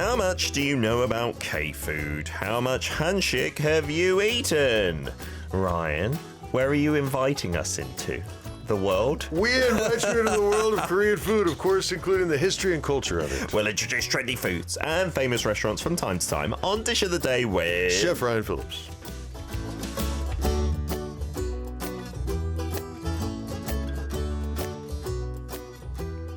How much do you know about K-food? How much handshake have you eaten? Ryan, where are you inviting us into? The world? We invite you into the world of Korean food, of course, including the history and culture of it. We'll introduce trendy foods and famous restaurants from time to time on Dish of the Day with Chef Ryan Phillips.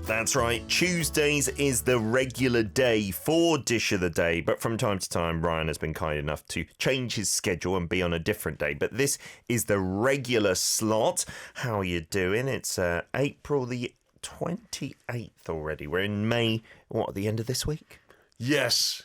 That's right, Tuesdays is the regular day for Dish of the Day, but from time to time Ryan has been kind enough to change his schedule and be on a different day, but this is the regular slot. How are you doing? It's April the 28th already. We're in May, at the end of this week? Yes,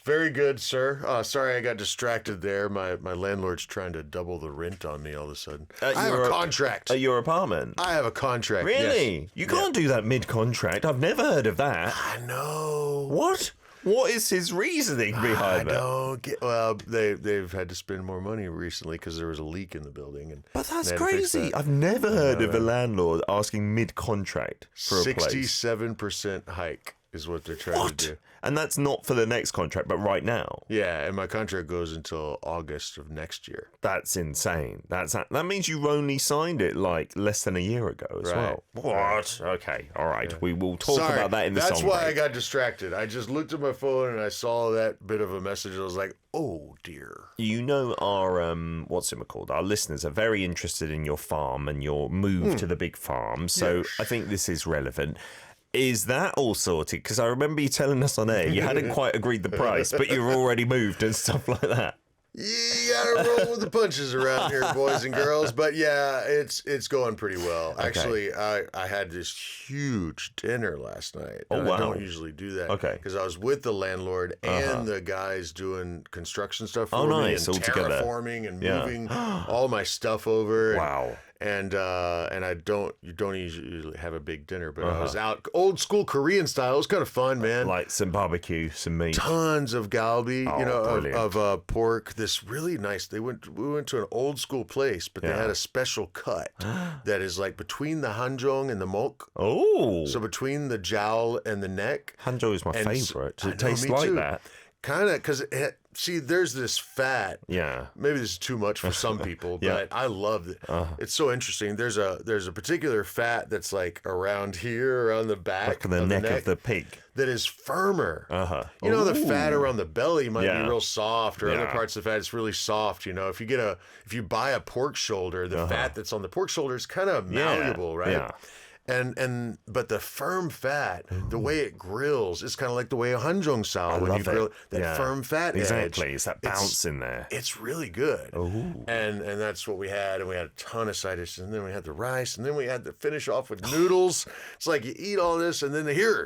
very good, sir. Sorry I got distracted there. My landlord's trying to double the rent on me all of a sudden. I have a contract. At your apartment? I have a contract. Really? Yes. You can't do that mid-contract. I've never heard of that. I know. What? What is his reasoning behind that? I don't get. Well, they've had to spend more money recently because there was a leak in the building, but that's crazy. I've never heard of a landlord asking mid-contract for a place. 67% hike is what they're trying to do. And that's not for the next contract, but right now. Yeah, and my contract goes until August of next year. That's insane. That means you only signed it like less than a year ago as well. What? Okay, all right. Yeah. We will talk about that in the song. That's why I got distracted. I just looked at my phone and I saw that bit of a message. I was like, oh dear. You know our what's it called? Our listeners are very interested in your farm and your move to the big farm. So I think this is relevant. Is that all sorted? Because I remember you telling us on air you hadn't quite agreed the price, but you've already moved and stuff like that. You gotta roll with the punches around here, boys and girls. But yeah, it's going pretty well. Okay. Actually, I had this huge dinner last night. Oh, wow. I don't usually do that. Okay. Because I was with the landlord and the guys doing construction stuff for me and all terraforming and moving all my stuff over. Wow. And you don't usually have a big dinner, but I was out old school Korean style. It was kind of fun, man. Like some barbecue, some meat, tons of galbi, of pork. This really nice. We went to an old school place, but they had a special cut that is like between the hanjong and the mok. Oh, so between the jowl and the neck. Hanjong is my favorite. Does it taste like that? Kind of, because there's this fat. Yeah. Maybe this is too much for some people, but I love it. It's so interesting. There's a particular fat that's like around here, around the back, like the neck of the pig, that is firmer. You know, the fat around the belly might be real soft, or other parts of the fat is really soft. You know, if you buy a pork shoulder, the fat that's on the pork shoulder is kind of malleable, right? Yeah. But the firm fat, the way it grills, is kind of like the way a hanjong sao when you grill that firm fat edge. Exactly, it's that bounce in there. It's really good. Ooh. And that's what we had, and we had a ton of side dishes, and then we had the rice, and then we had to finish off with noodles. It's like you eat all this, and then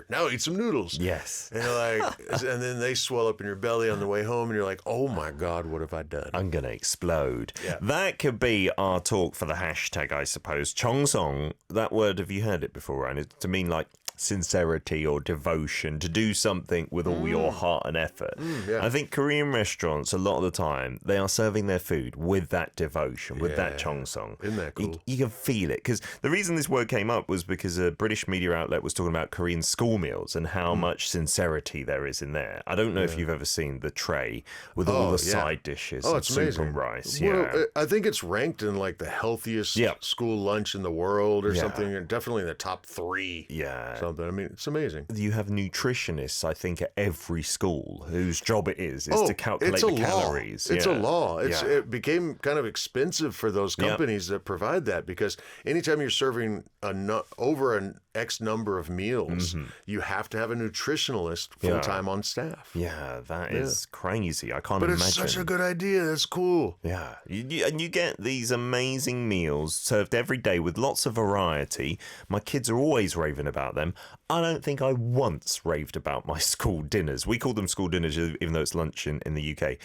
now eat some noodles. Yes. And you're like, and then they swell up in your belly on the way home, and you're like, oh my God, what have I done? I'm gonna explode. Yeah. That could be our talk for the hashtag, I suppose. Cheongsong, that word, have you heard it before, Ryan? It's to mean like sincerity or devotion, to do something with all your heart and effort. I think Korean restaurants, a lot of the time, they are serving their food with that devotion, with that cheongsong. Isn't that cool? You can feel it. Because the reason this word came up was because a British media outlet was talking about Korean school meals and how much sincerity there is in there. I don't know if you've ever seen the tray with all the side dishes and it's soup amazing. and rice. Well, I think it's ranked in like the healthiest school lunch in the world or something, and definitely in the top 3. Yeah. Something. I mean, it's amazing. You have nutritionists, I think, at every school whose job it is to calculate the calories. It's a law. It became kind of expensive for those companies that provide that, because anytime you're serving over an X number of meals, you have to have a nutritionalist full-time on staff. Yeah, that is crazy. I can't imagine. But it's such a good idea. That's cool. Yeah. And you get these amazing meals served every day with lots of variety. My kids are always raving about them. I don't think I once raved about my school dinners. We call them school dinners, even though it's lunch in the UK,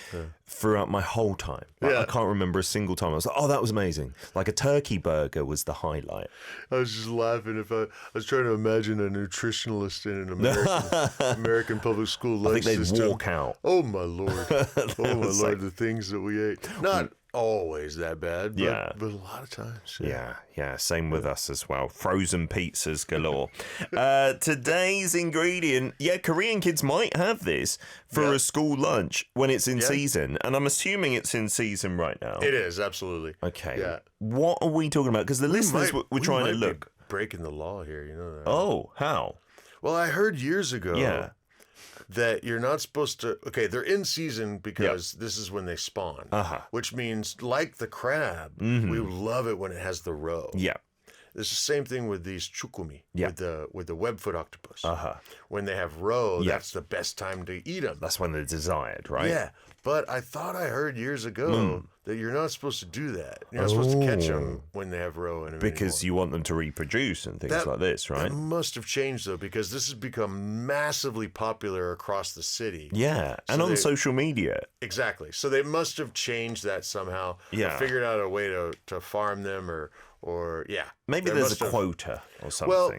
throughout my whole time. I can't remember a single time I was like, oh, that was amazing. Like a turkey burger was the highlight. I was just laughing. I was trying to imagine a nutritionalist in an American public school lunch I think they'd system. walk out. Oh, my Lord. Oh, my Lord, the things that we ate. always that bad, but, Yeah. but a lot of times. Yeah, same with us as well. Frozen pizzas galore. Today's ingredient, Korean kids might have this for a school lunch when it's in season, and I'm assuming it's in season right now. It is, absolutely. Okay. Yeah. What are we talking about? Because the listeners were trying to look. Breaking the law here, you know that. Oh, how? Well, I heard years ago that you're not supposed to. Okay, they're in season because this is when they spawn, which means, like the crab, we love it when it has the roe. Yeah. It's the same thing with these chukkumi, with the webfoot octopus. When they have roe, that's the best time to eat them. That's when they're desired, right? Yeah, but I thought I heard years ago that you're not supposed to do that. You're not supposed to catch them when they have roe in them because you want them to reproduce and things like this, right? That must have changed, though, because this has become massively popular across the city. Yeah, and on social media. Exactly. So they must have changed that somehow. Yeah. Or figured out a way to farm them or Maybe there's a quota or something. Well,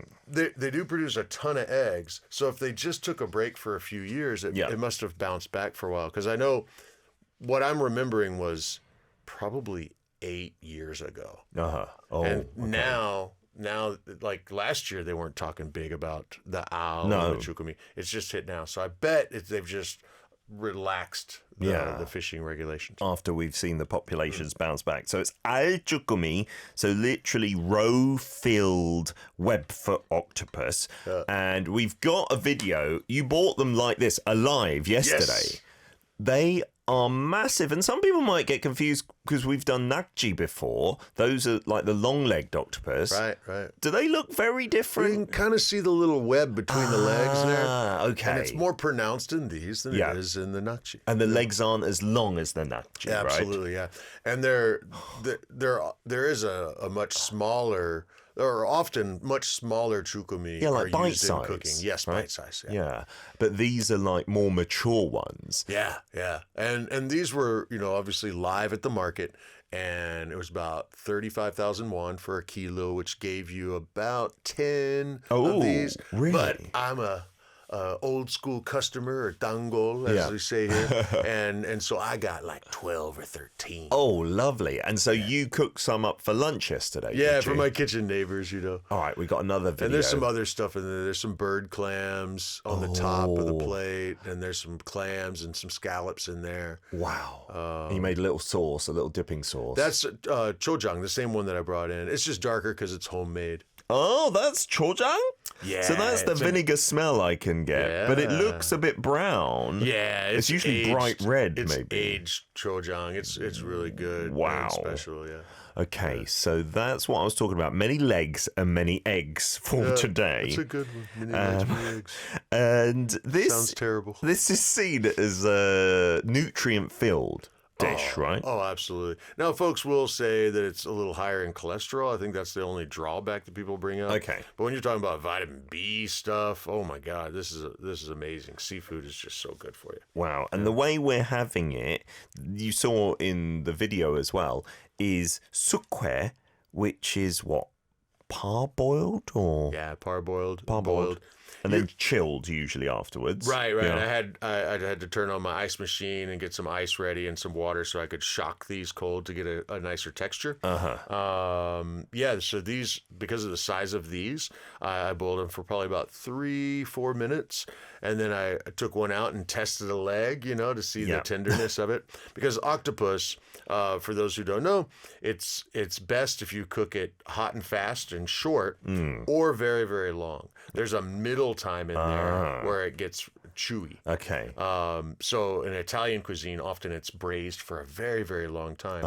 they do produce a ton of eggs. So if they just took a break for a few years, it must have bounced back for a while. Because I know what I'm remembering was probably 8 years ago. Oh, and now, like last year, they weren't talking big about the owl and the jukkumi. It's just hit now. So I bet they've just relaxed the fishing regulations after we've seen the populations bounce back. So it's Al-jukkumi, so literally Roe-filled Webfoot Octopus, and we've got a video. You bought them like this alive yesterday. Yes. They are massive, and some people might get confused because we've done nutty before. Those are like the long-legged octopus. Right. Do they look very different? You can kind of see the little web between the legs there. Okay. And it's more pronounced in these than it is in the nutty. And the legs aren't as long as the nutty, right? Absolutely, yeah. And there is a much smaller, or often much smaller chukkumi like are bite used size, in cooking. Yes, right? bite size. Yeah, but these are like more mature ones. Yeah. And these were, obviously live at the market, and it was about 35,000 won for a kilo, which gave you about 10 of these. Really? But I'm a old school customer, or danggol, as we say here, and so I got like 12 or 13. Oh, lovely. And so you cooked some up for lunch yesterday, Yeah, for my kitchen neighbors, All right, we got another video. And there's some other stuff in there. There's some bird clams on the top of the plate, and there's some clams and some scallops in there. Wow. You made a little sauce, a little dipping sauce. That's chojang, the same one that I brought in. It's just darker because it's homemade. Oh, that's chojang? Yeah. So that's the vinegar smell I can get, but it looks a bit brown. Yeah. It's usually aged, bright red, it's maybe. aged chojang. It's really good. Wow. And special, yeah. Okay, so that's what I was talking about. Many legs and many eggs for today. That's a good one. Many legs, many eggs. And this sounds terrible. This is seen as nutrient-filled dish, right? Oh, absolutely. Now, folks will say that it's a little higher in cholesterol. I think that's the only drawback that people bring up. Okay. But when you're talking about vitamin B stuff, oh my God, this is amazing. Seafood is just so good for you. Wow. And the way we're having it, you saw in the video as well, is sukhoe, which is what? Parboiled or? Yeah, parboiled. Parboiled. And then chilled usually afterwards. Right. Yeah. I had to turn on my ice machine and get some ice ready and some water so I could shock these cold to get a nicer texture. So these, because of the size of these, I boiled them for probably about 3-4 minutes. And then I took one out and tested a leg, to see the tenderness of it. Because octopus, for those who don't know, it's best if you cook it hot and fast and short or very, very long. There's a middle time in there where it gets chewy. Okay. So in Italian cuisine, often it's braised for a very, very long time.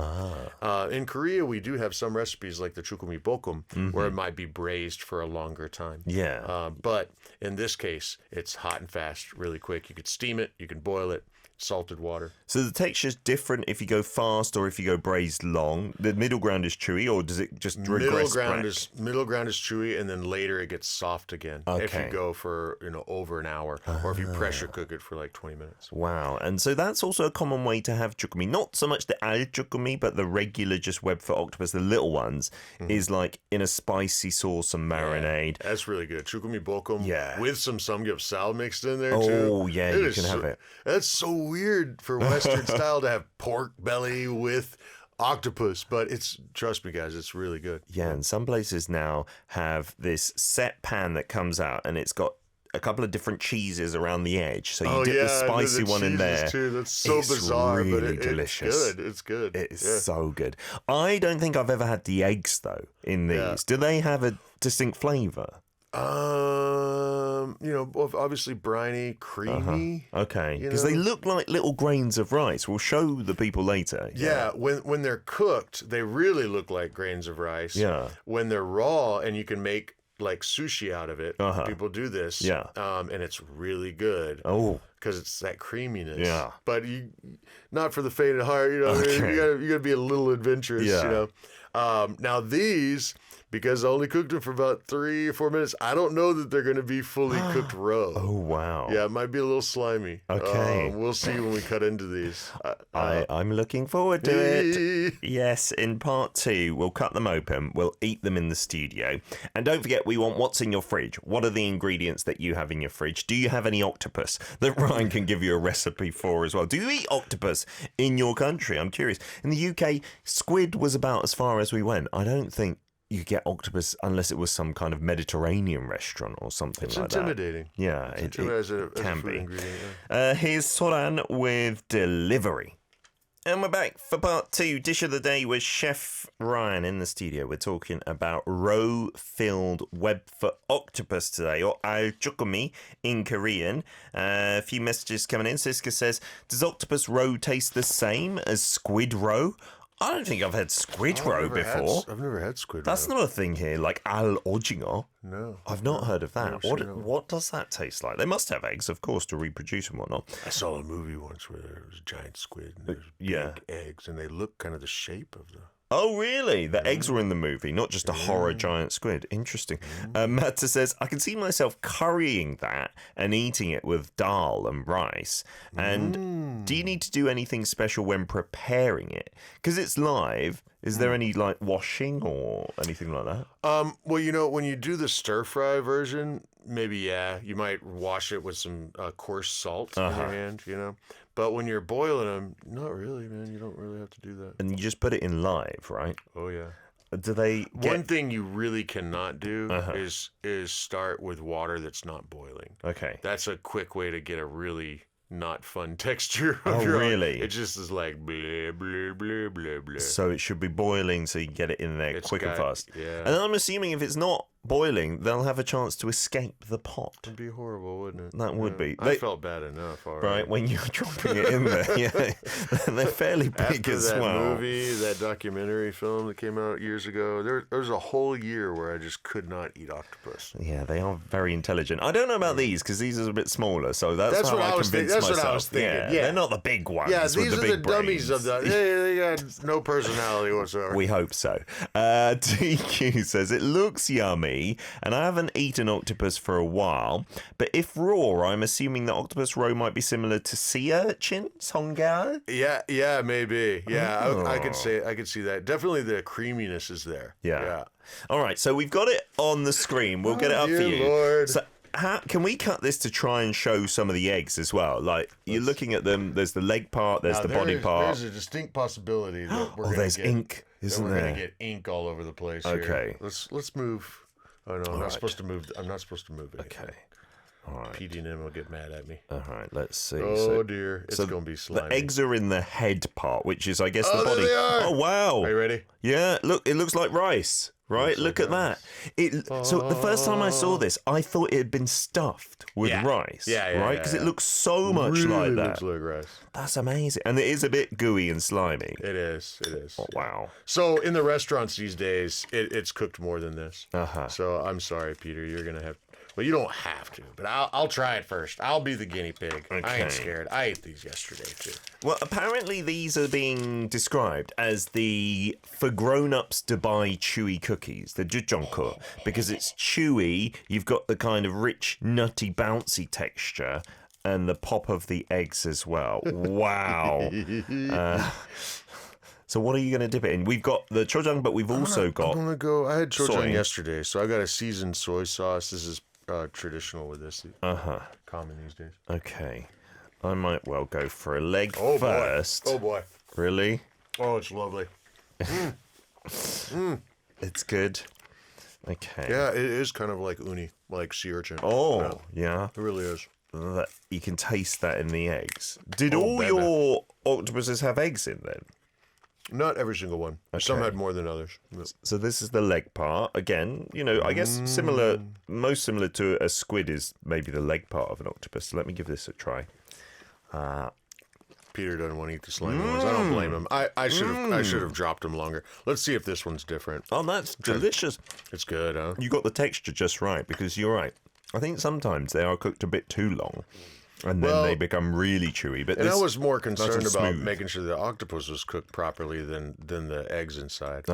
In Korea, we do have some recipes like the chukkumi bokum where it might be braised for a longer time. Yeah. But in this case, it's hot and fast, really quick. You could steam it, you can boil it. Salted water. So the texture's different if you go fast or if you go braised long. The middle ground is chewy, or does it just regress back? Middle ground is chewy, and then later it gets soft again. Okay. If you go for over an hour, or if you pressure cook it for like 20 minutes. Wow. And so that's also a common way to have jukkumi. Not so much the al-jukkumi, but the regular just webfoot octopus, the little ones, is like in a spicy sauce and marinade. Yeah, that's really good. Chukkumi bokum with some samgyeopsal mixed in there too. Oh yeah, you can have it. That's so weird for Western style to have pork belly with octopus, but trust me, guys, it's really good. Yeah, and some places now have this set pan that comes out, and it's got a couple of different cheeses around the edge. So you dip the spicy one in there. Too. That's so bizarre, really but delicious. It's good. It is so good. I don't think I've ever had the eggs though in these. Yeah. Do they have a distinct flavor? Obviously briny, creamy. Okay, because they look like little grains of rice. We'll show the people later. Yeah, when they're cooked, they really look like grains of rice. Yeah. When they're raw, and you can make like sushi out of it. People do this. Yeah. And it's really good. Oh. Because it's that creaminess. Yeah. But not for the faint of heart. You gotta be a little adventurous. Yeah. Now these, because I only cooked them for about 3 or 4 minutes, I don't know that they're going to be fully cooked raw. Oh, wow. Yeah, it might be a little slimy. Okay. We'll see when we cut into these. I'm looking forward to it. Yes, in part 2, we'll cut them open. We'll eat them in the studio. And don't forget, we want what's in your fridge. What are the ingredients that you have in your fridge? Do you have any octopus that Ryan can give you a recipe for as well? Do you eat octopus in your country? I'm curious. In the UK, squid was about as far as we went. I don't think you get octopus unless it was some kind of Mediterranean restaurant or something like that. It's intimidating. Yeah, it can be. Yeah. Here's Soran with Delivery. And we're back for part 2, Dish of the Day with Chef Ryan in the studio. We're talking about Roe-filled Webfoot Octopus today, or Al-jukkumi in Korean. A few messages coming in. Siska says, does octopus roe taste the same as squid roe? I don't think I've had squid roe before. I've never had squid roe. That's not a thing here, like al-ojinger. No. I've not heard of that. What does that taste like? They must have eggs, of course, to reproduce and whatnot. I saw a movie once where there was a giant squid and there's big eggs, and they look kind of the shape of the... Oh, really? The eggs were in the movie, not just a horror giant squid. Interesting. Matta says, I can see myself currying that and eating it with dal and rice. And do you need to do anything special when preparing it? Because it's live. Is there any like washing or anything like that? Well, when you do the stir fry version, maybe, you might wash it with some coarse salt in your hand, But when you're boiling them, not really, man. You don't really have to do that. And you just put it in live, right? Oh, yeah. Do they One thing you really cannot do is start with water that's not boiling. Okay. That's a quick way to get a really not fun texture. Really? It just is like blah, blah, blah, blah, blah. So it should be boiling so you can get it in there quick and fast. Yeah. And I'm assuming if it's not boiling, they'll have a chance to escape the pot. It'd be horrible, wouldn't it? That would be. I felt bad enough already. Right, when you're dropping it in there. Yeah, they're fairly big After as that well. movie, that documentary film that came out years ago, there was a whole year where I just could not eat octopus. Yeah, they are very intelligent. I don't know about these because these are a bit smaller, so that's how what I convinced myself. That's what I was thinking. Yeah, they're not the big ones. Yeah, with these the are big the dummies brains. of the. They got no personality whatsoever. We hope so. TQ says, it looks yummy, and I haven't eaten octopus for a while, but if raw, I'm assuming that octopus roe might be similar to sea urchin, songgao? Yeah, maybe. Yeah, I could see that. Definitely the creaminess is there. Yeah. All right, so we've got it on the screen. We'll get it up for you. Lord. So, can we cut this to try and show some of the eggs as well? Like, you're looking at them, there's the leg part, there's the body part. There's a distinct possibility that we're there's ink, isn't there? We're going to get ink all over the place here. Okay. Let's move. Oh, no, I'm not supposed to move. I'm not supposed to move it. Okay. All right. PD and him will get mad at me. All right, let's see. Oh, dear. It's going to be slimy. The eggs are in the head part, which is, I guess, the body. There they are. Oh, wow. Are you ready? Yeah, look, it looks like rice. Right, look at that. So the first time I saw this, I thought it had been stuffed with rice. Right, because it looks so much like that. Looks like rice. That's amazing, and it is a bit gooey and slimy. It is. Oh, wow. So in the restaurants these days, it's cooked more than this. Uh-huh. So I'm sorry, Peter. You're gonna have. Well, you don't have to, but I'll try it first. I'll be the guinea pig. Okay. I ain't scared. I ate these yesterday too. Well, apparently these are being described as the for grown-ups to buy chewy cookies, the jjongko, because it's chewy. You've got the kind of rich, nutty, bouncy texture, and the pop of the eggs as well. Wow. So what are you going to dip it in? We've got the chojang, but we've also got. I'm gonna go. I had chojang soy. yesterday, so I got a seasoned soy sauce. This is traditional with this. Common these days. Okay. I might well go for a leg Oh first. boy. Oh boy. Really? Oh, it's lovely. It's good. Okay. Yeah, it is kind of like uni, like sea urchin. Oh, yeah. It really is. That, you can taste that in the eggs. Did Oh, all baby. your octopuses have eggs in them? Not every single one. Some Okay. had more than others. So this is the leg part. Again, you know, I guess most similar to a squid is maybe the leg part of an octopus. Let me give this a try. Peter doesn't want to eat the slimy ones. I don't blame him. I should have dropped them longer. Let's see if this one's different. Oh, that's delicious. It's good, huh? You got the texture just right because you're right. I think sometimes they are cooked a bit too long. And then they become really chewy. But And I was more concerned about smooth. making sure the octopus was cooked properly than the eggs inside.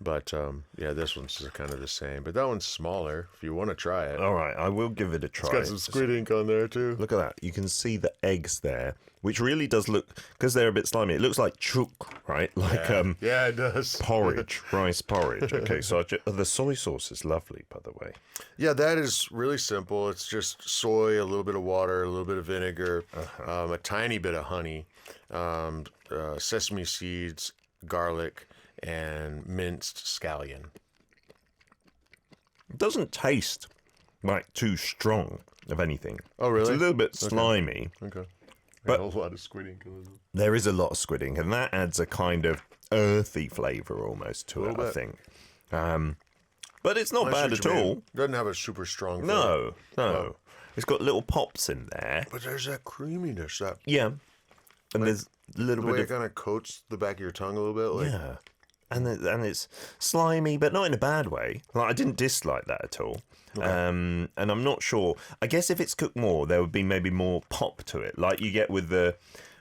But yeah, this one's kind of the same. But that one's smaller. If you want to try it, All right, I will give it a try. it's got some squid ink on there too. Look at that. You can see the eggs there, which really does look, because they're a bit slimy, it looks like chook, right? Like Yeah, it does. porridge, rice porridge. Okay, so the soy sauce is lovely, by the way. Yeah, that is really simple. It's just soy, a little bit of water, a little bit of vinegar, a tiny bit of honey, sesame seeds, garlic, and minced scallion. It doesn't taste like too strong of anything. Oh, really? It's a little bit slimy. Okay. But- a lot of squid ink. There is a lot of squid ink, and that adds a kind of earthy flavour almost to it, I think. But it's not bad at all. Doesn't have a super strong flavor. No, no. It's got little pops in there. But there's that creaminess, that Yeah. And there's a little the way bit it of... kind of coats the back of your tongue a little bit. Like, Yeah. And it's slimy, but not in a bad way. Like, I didn't dislike that at all. And I'm not sure. I guess if it's cooked more, there would be maybe more pop to it. Like you get with the,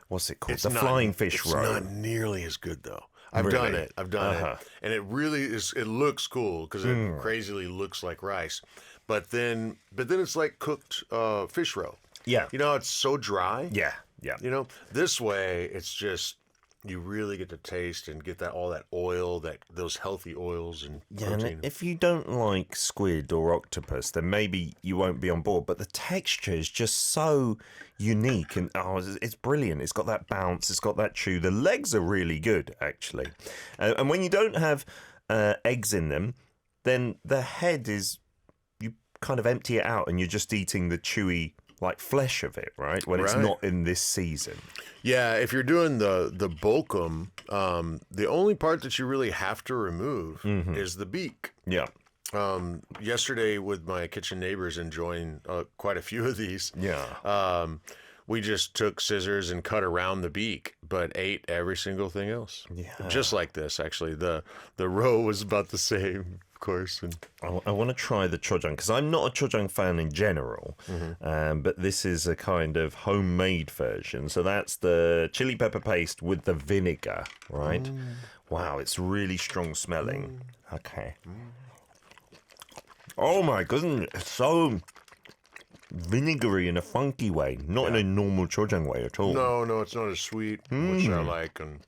what's it called? It's The not- flying fish roe. It's not nearly as good though. I've Really? done it. I've done it, and it really is. It looks cool because it crazily looks like rice, but then it's like cooked fish roe. Yeah. You know, it's so dry. Yeah, yeah. You know, this way it's just you really get to taste and get that all that oil, those healthy oils and Yeah, protein. and if you don't like squid or octopus, then maybe you won't be on board. But the texture is just so unique, and it's brilliant. It's got that bounce, it's got that chew. The legs are really good, actually. And when you don't have eggs in them, then the head is, you kind of empty it out, and you're just eating the chewy like flesh of it, right? When it's Right. not in this season. Yeah, if you're doing the bulkum, the only part that you really have to remove is the beak. Yeah. Yesterday, with my kitchen neighbors enjoying quite a few of these, we just took scissors and cut around the beak, but ate every single thing else. Yeah. Just like this, actually. The roe was about the same, of course. And I want to try the chojang because I'm not a chojang fan in general, but this is a kind of homemade version. So that's the chili pepper paste with the vinegar, right? Wow, it's really strong smelling. Okay. Oh my goodness, it's so vinegary in a funky way, not in a normal chojang way at all. no, it's not as sweet, which I like, and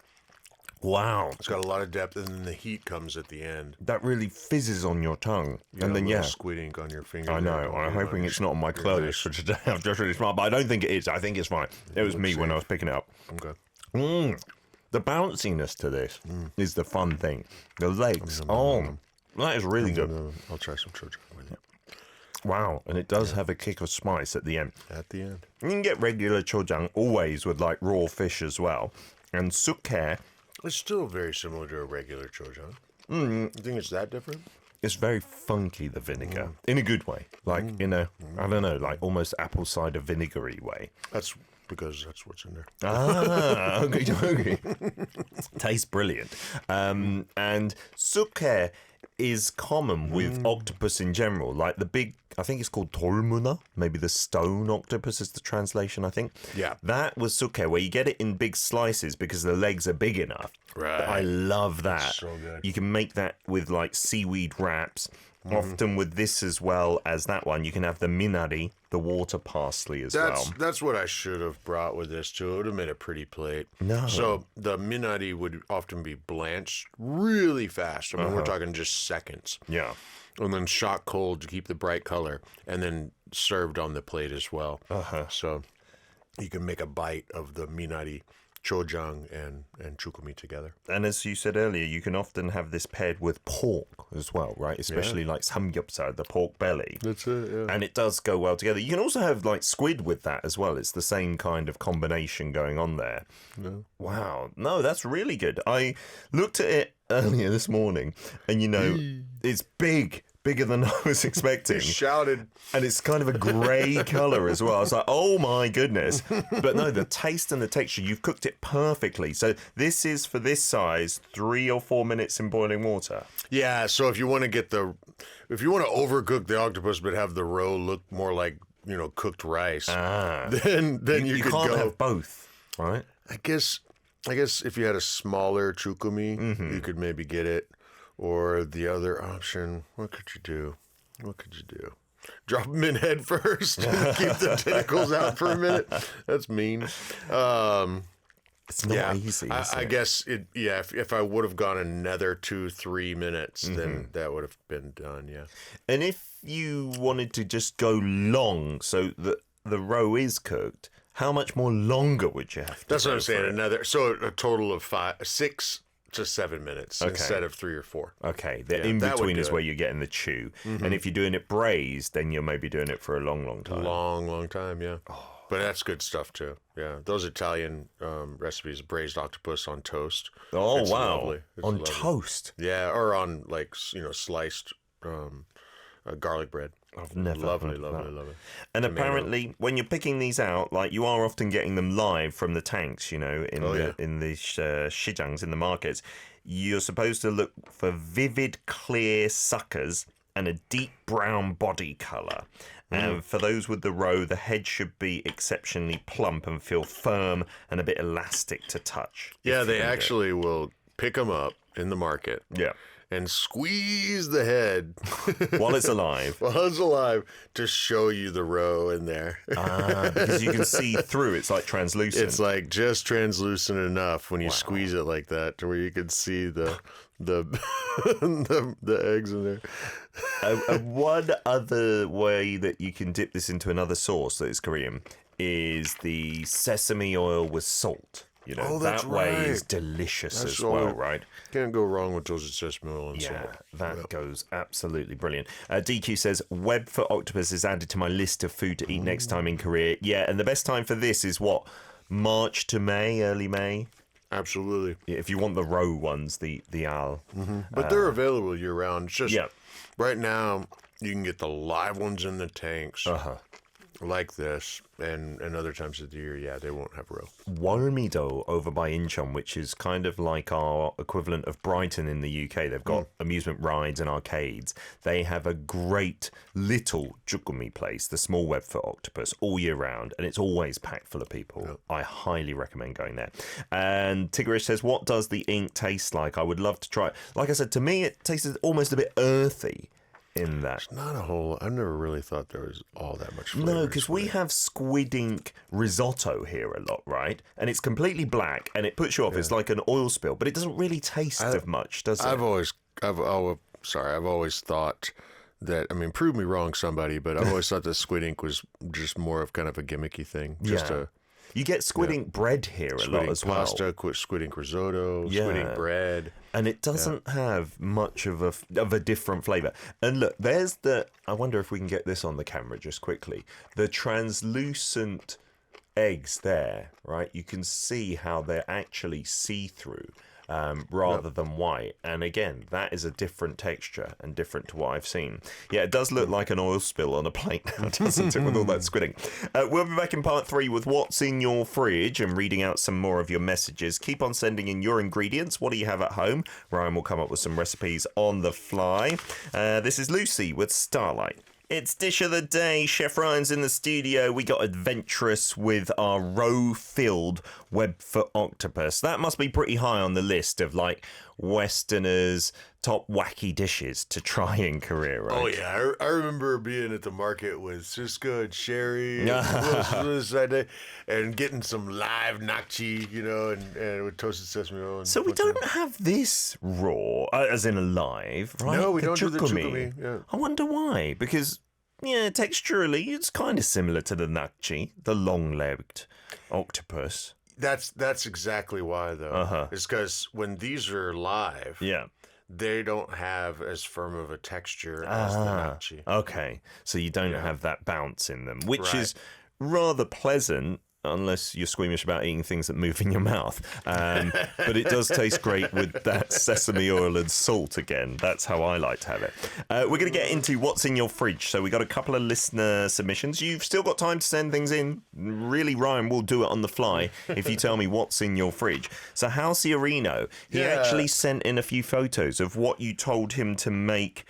Wow, it's got a lot of depth, and then the heat comes at the end. that really fizzes on your tongue, You and got then a little yeah. squid ink on your finger. I know. I'm hoping it's not on my clothes for today. I'm just really smart, but I don't think it is. I think it's fine. It was me when I was picking it up. Okay. The bounciness to this is the fun thing. The legs. That is really good. I'll try some chojang with it. Wow. And it does have a kick of spice at the end. At the end. You can get regular chojang always with like raw fish as well. And sukhoe It's still very similar to a regular chojang. You think it's that different? is very funky, the vinegar, in a good way. Like, in a, I don't know, like almost apple cider vinegary way. That's because that's what's in there. Okay. Tastes brilliant. And sukhoe is common with octopus in general. Like the big, I think it's called tolmuna, maybe the stone octopus is the translation, I think. Yeah. That was sukhoe, where you get it in big slices because the legs are big enough. Right. I love that. So good. You can make that with like seaweed wraps. Often with this as well as that one, you can have the minari, the water parsley as well. That's what I should have brought with this too. It would have made a pretty plate. No. So the minari would often be blanched really fast. I mean, we're talking just seconds. Yeah. And then shot cold to keep the bright color, and then served on the plate as well. So you can make a bite of the minari chojang and jukkumi together. And as you said earlier, you can often have this paired with pork as well, right? Especially like samgyeopsal, the pork belly. That's it, yeah. And it does go well together. You can also have like squid with that as well. It's the same kind of combination going on there. No. Wow. No, that's really good. I looked at it earlier this morning and, it's big. Bigger than I was expecting. Shouted. And it's kind of a grey colour as well. I was like, oh my goodness. But no, the taste and the texture, you've cooked it perfectly. So this is, for this size, 3 or 4 minutes in boiling water. Yeah, so if you want to overcook the octopus but have the roe look more like, cooked rice, then you could can't go. have both, right? I guess if you had a smaller chukumi, you could maybe get it. Or the other option, what could you do? Drop them in head first and keep the tentacles out for a minute? That's mean. It's not easy. I guess, if I would have gone another 2-3 minutes, then that would have been done, yeah. And if you wanted to just go long so that the roe is cooked, how much more longer would you have to That's what go I'm saying. for it? So a total of 6 to 7 minutes instead of 3 or 4. Okay, the in between is where you're getting the chew. And if you're doing it braised, then you're maybe doing it for a long, long time. Long time, yeah. But that's good stuff too. Yeah, those Italian recipes, braised octopus on toast. Oh, it's wow. Lovely. It's on lovely. Toast? Yeah, or on sliced garlic bread. I've never lovely. And apparently, when you're picking these out, like you are often getting them live from the tanks, in the shijangs, in the markets. You're supposed to look for vivid, clear suckers and a deep brown body colour. And for those with the roe, the head should be exceptionally plump and feel firm and a bit elastic to touch. Yeah, they actually will pick them up in the market. Yeah. And squeeze the head while it's alive. To show you the roe in there. Because you can see through. It's like translucent. It's like just translucent enough when you squeeze it like that to where you can see the eggs in there. One other way that you can dip this into another sauce that is Korean is the sesame oil with salt. That's that way right. is delicious That's as well, right? Can't go wrong with toasted sesame oil and salt. That goes absolutely brilliant. DQ says, Webfoot Octopus is added to my list of food to eat next time in Korea. Yeah, and the best time for this is what? March to May, early May? Absolutely. Yeah, if you want the roe ones, the Al. But they're available year-round. It's just right now, you can get the live ones in the tanks. Like this, and other times of the year, they won't have roe. Walmido over by Incheon, which is kind of like our equivalent of Brighton in the UK. They've got amusement rides and arcades. They have a great little jukkumi place, the small Webfoot octopus, all year round, and it's always packed full of people. I highly recommend going there. And Tigrish says, what does the ink taste like? I would love to try it. Like I said, to me, it tasted almost a bit earthy. In that. It's not a whole... I never really thought there was all that much flavor. No, because we have squid ink risotto here a lot, right? And it's completely black, and it puts you off. It's like an oil spill, but it doesn't really taste of much, does it? I've always thought that... I mean, prove me wrong, somebody, but I've always thought that squid ink was just more of kind of a gimmicky thing. You get squid ink bread here a lot as well. Pasta, squid ink risotto, squid ink bread. And it doesn't have much of a different flavour. And look, there's I wonder if we can get this on the camera just quickly. The translucent eggs there, right? You can see how they're actually see-through rather than white. And again, that is a different texture and different to what I've seen. Yeah, it does look like an oil spill on a plate now, doesn't it, with all that squidding? We'll be back in part 3 with what's in your fridge and reading out some more of your messages. Keep on sending in your ingredients. What do you have at home? Ryan will come up with some recipes on the fly. This is Lucy with Starlight. It's Dish of the Day. Chef Ryan's in the studio. We got adventurous with our roe-filled Webfoot octopus. That must be pretty high on the list of like Westerners' top wacky dishes to try in Korea, right? Oh yeah, I remember being at the market with Cisco and Sherry and getting some live nakji, and with toasted sesame oil. So we don't have this raw, as in alive, right? No, we don't do the jukkumi. Yeah. I wonder why. Because, texturally, it's kind of similar to the nakji, the long-legged octopus. That's exactly why, though. It's because when these are live, they don't have as firm of a texture as the nutty. Okay, so you don't have that bounce in them, which is rather pleasant. Unless you're squeamish about eating things that move in your mouth. But it does taste great with that sesame oil and salt again. That's how I like to have it. We're going to get into what's in your fridge. So we got a couple of listener submissions. You've still got time to send things in. Really, Ryan will do it on the fly if you tell me what's in your fridge. So Halciorino, he actually sent in a few photos of what you told him to make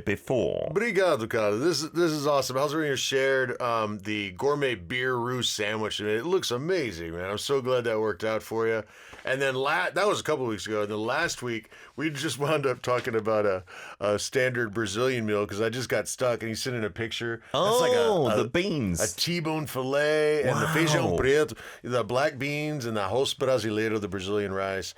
before. Obrigado, cara. This is awesome. Halciorino shared the gourmet beer roux sandwich. It looks amazing, man. I'm so glad that worked out for you. And then that was a couple of weeks ago. And then last week, we just wound up talking about a standard Brazilian meal because I just got stuck. And he sent in a picture. Oh, the beans. A T-bone filet and the feijão preto, the black beans and the arroz brasileiro, the Brazilian rice.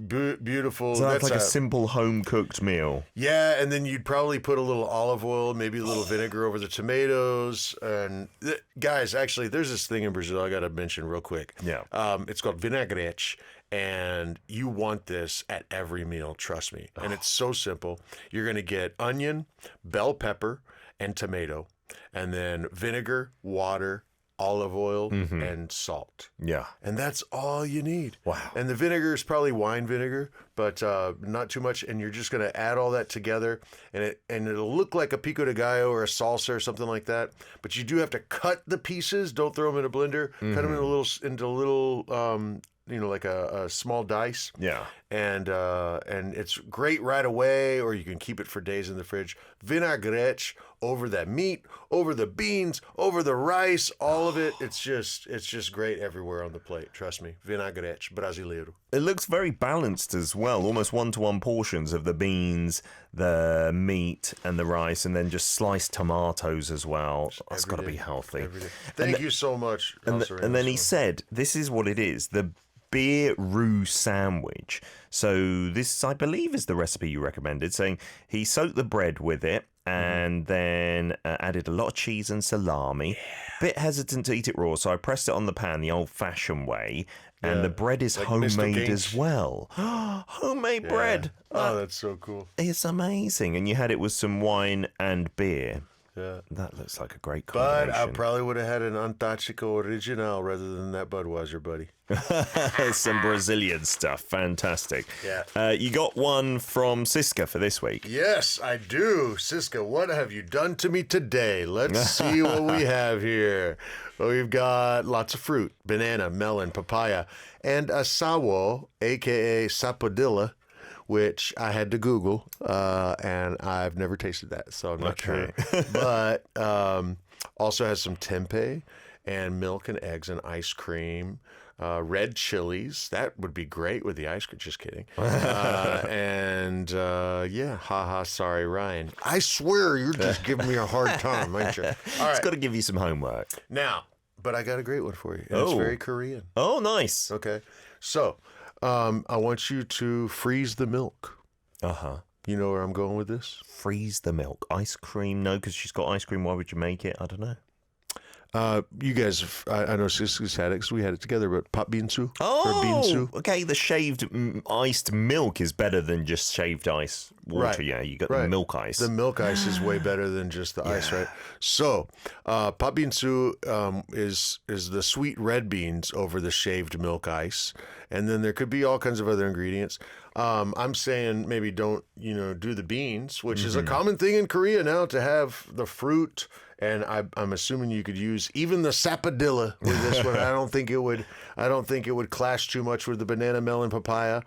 Beautiful. So that's like a simple home-cooked meal. Yeah, and then you'd probably put a little olive oil, maybe a little vinegar over the tomatoes. And guys, actually, there's this thing in Brazil I got to mention real quick. Yeah. It's called vinagrete, and you want this at every meal, trust me. And it's so simple. You're going to get onion, bell pepper, and tomato, and then vinegar, water, olive oil, and salt. Yeah. And that's all you need. Wow. And the vinegar is probably wine vinegar, but not too much. And you're just going to add all that together, and it'll look like a pico de gallo or a salsa or something like that. But you do have to cut the pieces. Don't throw them in a blender. Cut them into little like a small dice. Yeah. And it's great right away, or you can keep it for days in the fridge. Vinagrete over that meat, over the beans, over the rice, all of it. It's just great everywhere on the plate. Trust me. Vinagrete brasileiro. It looks very balanced as well, almost 1-to-1 portions of the beans, the meat, and the rice, and then just sliced tomatoes as well. That's got to be healthy. Thank you so much. And then he said, this is what it is, the beer roux sandwich. So this, I believe, is the recipe you recommended, saying he soaked the bread with it and then added a lot of cheese and salami. Bit hesitant to eat it raw, so I pressed it on the pan the old-fashioned way. And the bread is like homemade as well. Homemade bread. Oh, that's so cool. It's amazing. And you had it with some wine and beer. Yeah. That looks like a great combination. But I probably would have had an Antártico Original rather than that Budweiser, buddy. Some Brazilian stuff. Fantastic. Yeah. You got one from Siska for this week. Yes, I do. Siska, what have you done to me today? Let's see what we have here. Well, we've got lots of fruit, banana, melon, papaya, and a sawo, a.k.a. sapodilla, which I had to Google, and I've never tasted that, so I'm not sure. But also has some tempeh and milk and eggs and ice cream, red chilies. That would be great with the ice cream. Just kidding. Sorry, Ryan. I swear you're just giving me a hard time, aren't you? All right. It's got to give you some homework. Now, but I got a great one for you. And it's very Korean. Oh, nice. Okay. So, I want you to freeze the milk. Uh-huh. You know where I'm going with this? Freeze the milk. Ice cream? No, because she's got ice cream. Why would you make it? I don't know. You guys, I know Siska's had it because we had it together, but pot binsu? Oh, binsu. Okay. The shaved iced milk is better than just shaved ice water. Right. Yeah, you got the milk ice. The milk ice is way better than just the ice, right? So, pot binsu is the sweet red beans over the shaved milk ice, and then there could be all kinds of other ingredients. I'm saying maybe don't do the beans, which is a common thing in Korea now to have the fruit. And I'm assuming you could use even the sapodilla with this one. I don't think it would clash too much with the banana, melon, papaya.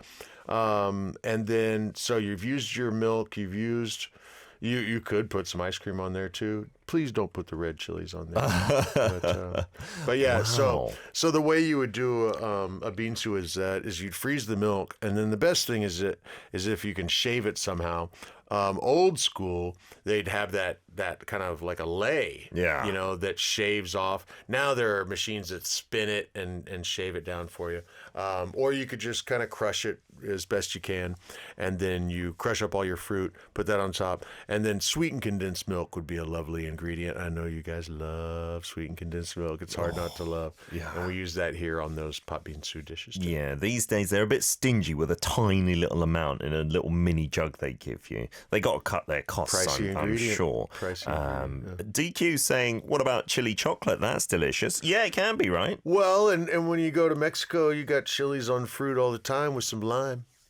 And then so you've used your milk. You could put some ice cream on there too. Please don't put the red chilies on there. But yeah, wow. so the way you would do a binsu is you'd freeze the milk, and then the best thing is if you can shave it somehow. Old school, they'd have that that kind of like a lay, Yeah. you know, that shaves off. Now there are machines that spin it and shave it down for you. Or you could just kind of crush it as best you can, and then you crush up all your fruit, put that on top, and then sweetened condensed milk would be a lovely ingredient. I know you guys love sweetened condensed milk. It's hard not to love. Yeah. And we use that here on those pot bean stew dishes too. Yeah, these days they're a bit stingy with a tiny little amount in a little mini jug they give you. They got to cut their costs, Pricey I'm ingredient. sure. Pricey ingredient, DQ saying, what about chili chocolate? That's delicious. Yeah, it can be, right? Well, and when you go to Mexico, you got chilies on fruit all the time with some lime.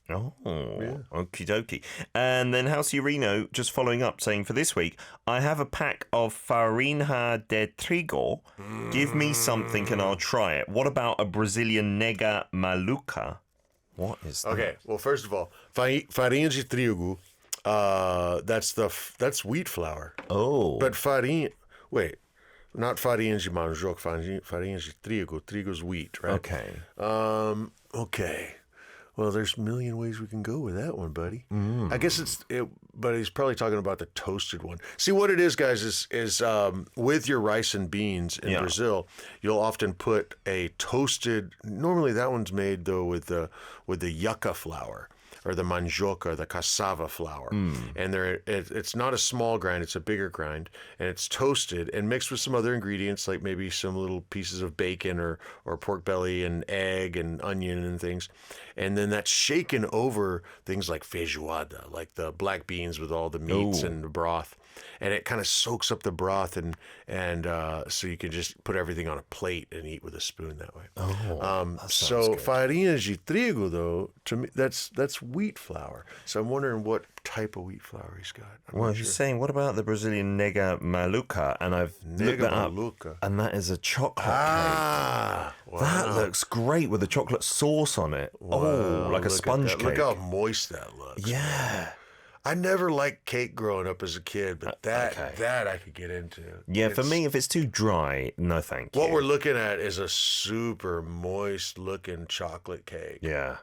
Oh, okie dokie. And then House Urino just following up saying, for this week, I have a pack of farinha de trigo. Give me something and I'll try it. What about a Brazilian nega maluca? What is that? Okay, well, first of all, farinha de trigo, that's wheat flour. Oh. But not farinha de mandioca, farinha de trigo. Trigo's wheat, right? Okay. Okay. Well, there's a million ways we can go with that one, buddy. I guess but he's probably talking about the toasted one. See, what it is, guys, is with your rice and beans in Brazil, you'll often put a toasted. Normally, that one's made though with the yucca flour, or the mandioca, or the cassava flour. And it's not a small grind, it's a bigger grind. And it's toasted and mixed with some other ingredients, like maybe some little pieces of bacon or pork belly and egg and onion and things. And then that's shaken over things like feijoada, like the black beans with all the meats and the broth. And it kind of soaks up the broth, and so you can just put everything on a plate and eat with a spoon that way. So farinha de trigo, though, to me, that's wheat flour. So I'm wondering what type of wheat flour he's got. Well, he's saying, what about the Brazilian nega maluca? And I've looked that up, and that is a chocolate cake. Wow. That looks great with the chocolate sauce on it. Oh, like a sponge cake. Look how moist that looks. Yeah. I never liked cake growing up as a kid, but that I could get into. Yeah, for me, if it's too dry, no thank you. What we're looking at is a super moist-looking chocolate cake. Yeah.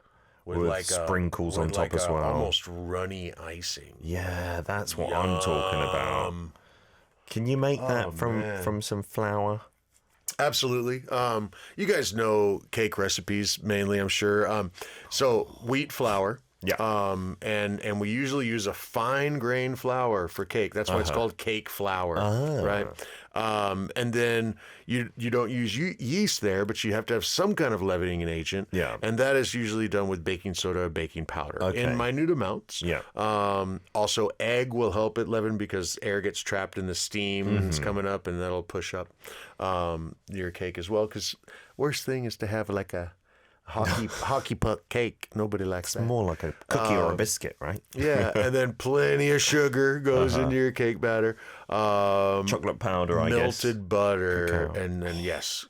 With like sprinkles on top as well. Almost runny icing. Yeah, that's what I'm talking about. Can you make that from some flour? Absolutely. You guys know cake recipes mainly, I'm sure. So wheat flour. Yeah. And we usually use a fine grain flour for cake. That's why it's called cake flour, right? And then you don't use yeast there, but you have to have some kind of leavening agent. Yeah. And that is usually done with baking soda or baking powder in minute amounts. Yeah. Also, egg will help it leaven because air gets trapped in the steam that's coming up, and that'll push up your cake as well. Because worst thing is to have like a hockey puck cake. Nobody likes that. More like a cookie or a biscuit, right? Yeah, and then plenty of sugar goes into your cake batter. Chocolate powder, I guess. Melted butter, Cacao. and then yes,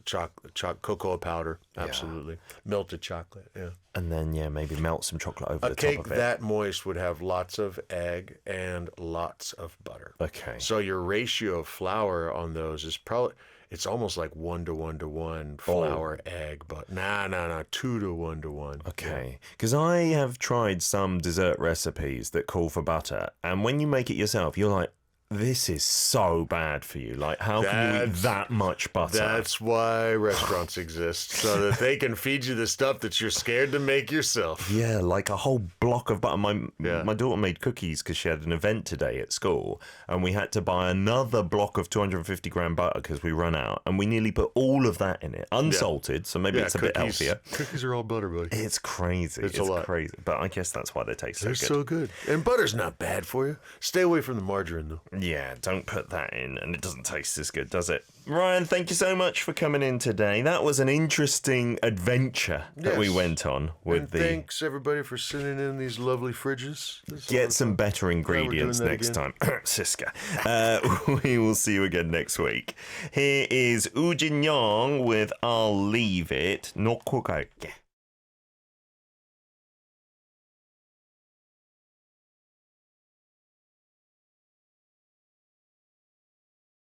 cocoa powder. Absolutely, melted chocolate. Yeah, And then, maybe melt some chocolate over the top cake of it. that moist would have lots of egg and lots of butter. Okay. So your ratio of flour on those is probably. It's almost like 1 to 1 to 1 flour, egg, but 2 to 1 to 1. Okay, because I have tried some dessert recipes that call for butter, and when you make it yourself, you're like, this is so bad for you. Like, how can you eat that much butter? That's why restaurants exist, so that they can feed you the stuff that you're scared to make yourself. Yeah, like a whole block of butter. My daughter made cookies because she had an event today at school, and we had to buy another block of 250 gram butter because we run out, and we nearly put all of that in it, unsalted, so maybe it's a bit healthier. Cookies are all butter, buddy. It's crazy. It's a lot. crazy. But I guess that's why they taste so They're good. so good. And butter's not bad for you. Stay away from the margarine, though. Yeah, don't put that in, and it doesn't taste as good, does it? Ryan, thank you so much for coming in today. That was an interesting adventure that we went on with thanks everybody for sending in these lovely fridges. Get some better ingredients next time. Siska. We will see you again next week. Here is Ujin Young with I'll Leave It. Nokko 갈게.